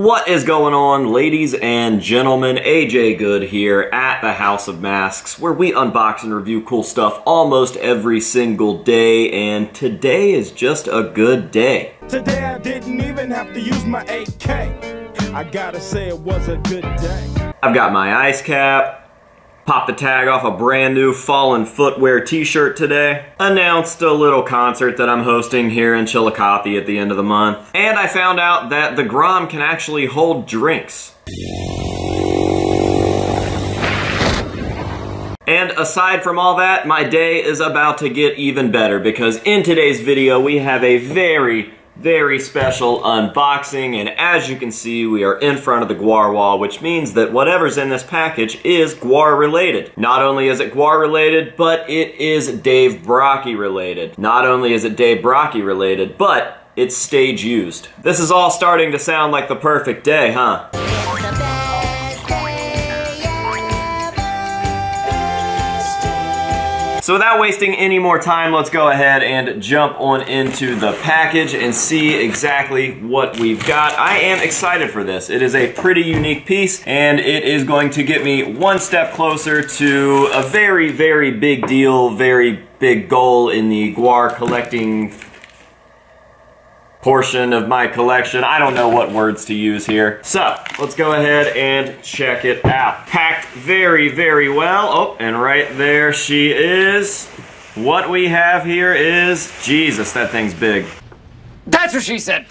What is going on, ladies and gentlemen? AJ Good here at the House of Masks, where we unbox and review cool stuff almost every single day, and today is just a good day. Today I didn't even have to use my AK. I gotta say it was a good day. I've got my ice cap. Popped the tag off a brand new Fallen Footwear t-shirt today. Announced a little concert that I'm hosting here in Chillicothe at the end of the month. And I found out that the Grom can actually hold drinks. And aside from all that, my day is about to get even better because in today's video we have a very special unboxing, and as you can see, we are in front of the Gwar wall, which means that whatever's in this package is Gwar related. Not only is it Gwar related, but it is Dave Brockie related. Not only is it Dave Brockie related, but it's stage used. This is all starting to sound like the perfect day, huh? So without wasting any more time, let's go ahead and jump on into the package and see exactly what we've got. I am excited for this. It is a pretty unique piece, and it is going to get me one step closer to a very big deal, very big goal in the Gwar collecting portion of my collection. I don't know what words to use here. So, let's go ahead and check it out. Packed very well. Oh, and right there she is. What we have here is... Jesus, that thing's big. That's what she said!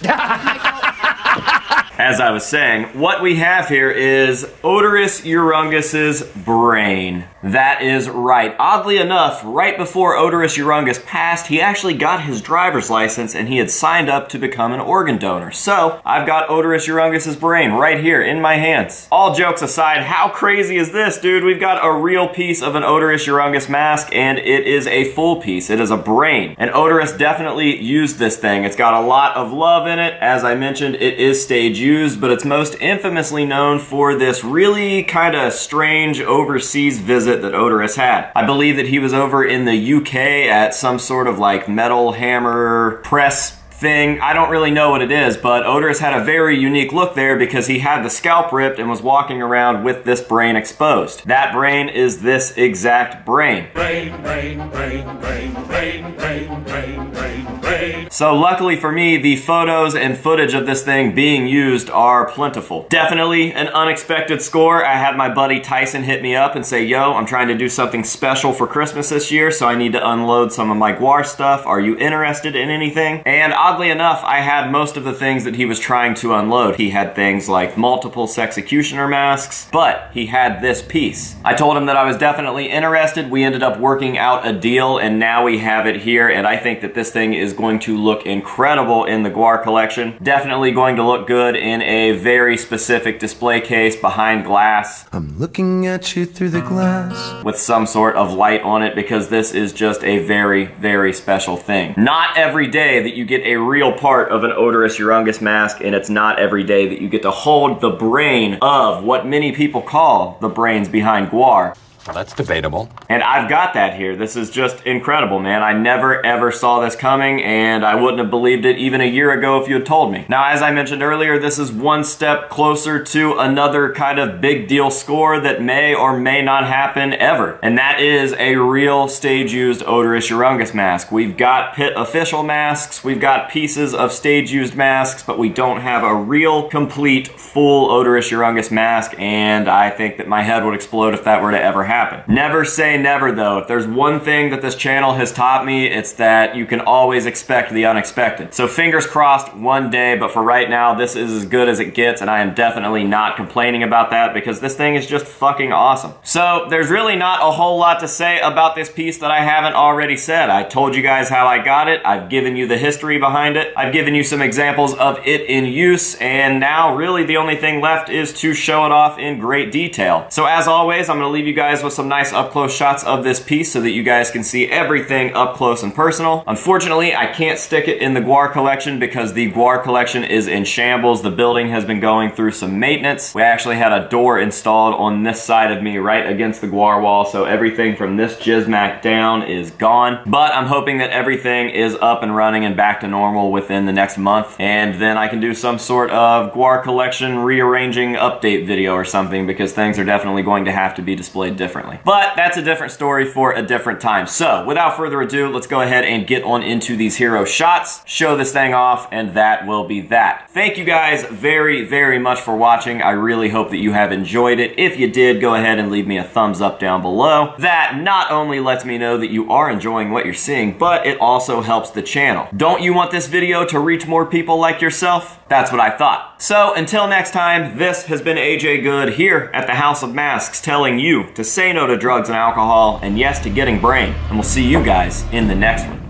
As I was saying, what we have here is Outtro Urungus's brain. That is right. Oddly enough, right before Outtro Urungus passed, he actually got his driver's license and he had signed up to become an organ donor. So, I've got Outtro Urungus's brain right here in my hands. All jokes aside, how crazy is this, dude? We've got a real piece of an Outtro Urungus mask, and it is a full piece. It is a brain. And Outtro definitely used this thing. It's got a lot of love in it. As I mentioned, it is stage used, but it's most infamously known for this really kind of strange overseas visit that Outtro had. I believe that he was over in the UK at some sort of like metal hammer press thing. I don't really know what it is, but Outtro had a very unique look there because he had the scalp ripped and was walking around with this brain exposed. That brain is this exact brain. So luckily for me, the photos and footage of this thing being used are plentiful. Definitely an unexpected score. I had my buddy Tyson hit me up and say, yo, I'm trying to do something special for Christmas this year, so I need to unload some of my Gwar stuff. Are you interested in anything? And oddly enough, I had most of the things that he was trying to unload. He had things like multiple Sexecutioner masks, but he had this piece. I told him that I was definitely interested. We ended up working out a deal, and now we have it here, and I think that this thing is going to look incredible in the Gwar collection. Definitely going to look good in a very specific display case behind glass. I'm looking at you through the glass. With some sort of light on it, because this is just a very special thing. Not every day that you get a real part of an Outtro Urungus mask, and it's not every day that you get to hold the brain of what many people call the brains behind Gwar. Well, that's debatable. And I've got that here. This is just incredible, man. I never ever saw this coming, and I wouldn't have believed it even a year ago if you had told me. Now, as I mentioned earlier, this is one step closer to another kind of big deal score that may or may not happen ever. And that is a real stage-used Outtro Urungus mask. We've got pit official masks, we've got pieces of stage-used masks, but we don't have a real, complete, full Outtro Urungus mask, and I think that my head would explode if that were to ever happen. Never say never, though. If there's one thing that this channel has taught me, it's that you can always expect the unexpected. So fingers crossed one day, but for right now, this is as good as it gets, and I am definitely not complaining about that because this thing is just fucking awesome. So there's really not a whole lot to say about this piece that I haven't already said. I told you guys how I got it. I've given you the history behind it. I've given you some examples of it in use, and now really the only thing left is to show it off in great detail. So as always, I'm going to leave you guys with with some nice up-close shots of this piece so that you guys can see everything up close and personal. Unfortunately, I can't stick it in the guar collection because the guar collection is in shambles. The building has been going through some maintenance. We actually had a door installed on this side of me right against the guar wall, so everything from this jizmac down is gone. But I'm hoping that everything is up and running and back to normal within the next month, and then I can do some sort of guar collection rearranging update video or something, because things are definitely going to have to be displayed differently. But that's a different story for a different time. So without further ado, let's go ahead and get on into these hero shots, show this thing off, and that will be that. Thank you guys very, very much for watching. I really hope that you have enjoyed it. If you did, go ahead and leave me a thumbs up down below. That not only lets me know that you are enjoying what you're seeing, but it also helps the channel. Don't you want this video to reach more people like yourself? That's what I thought. So until next time, this has been AJ Good here at the House of Masks, telling you to say no to drugs and alcohol, and yes to getting brain. And we'll see you guys in the next one.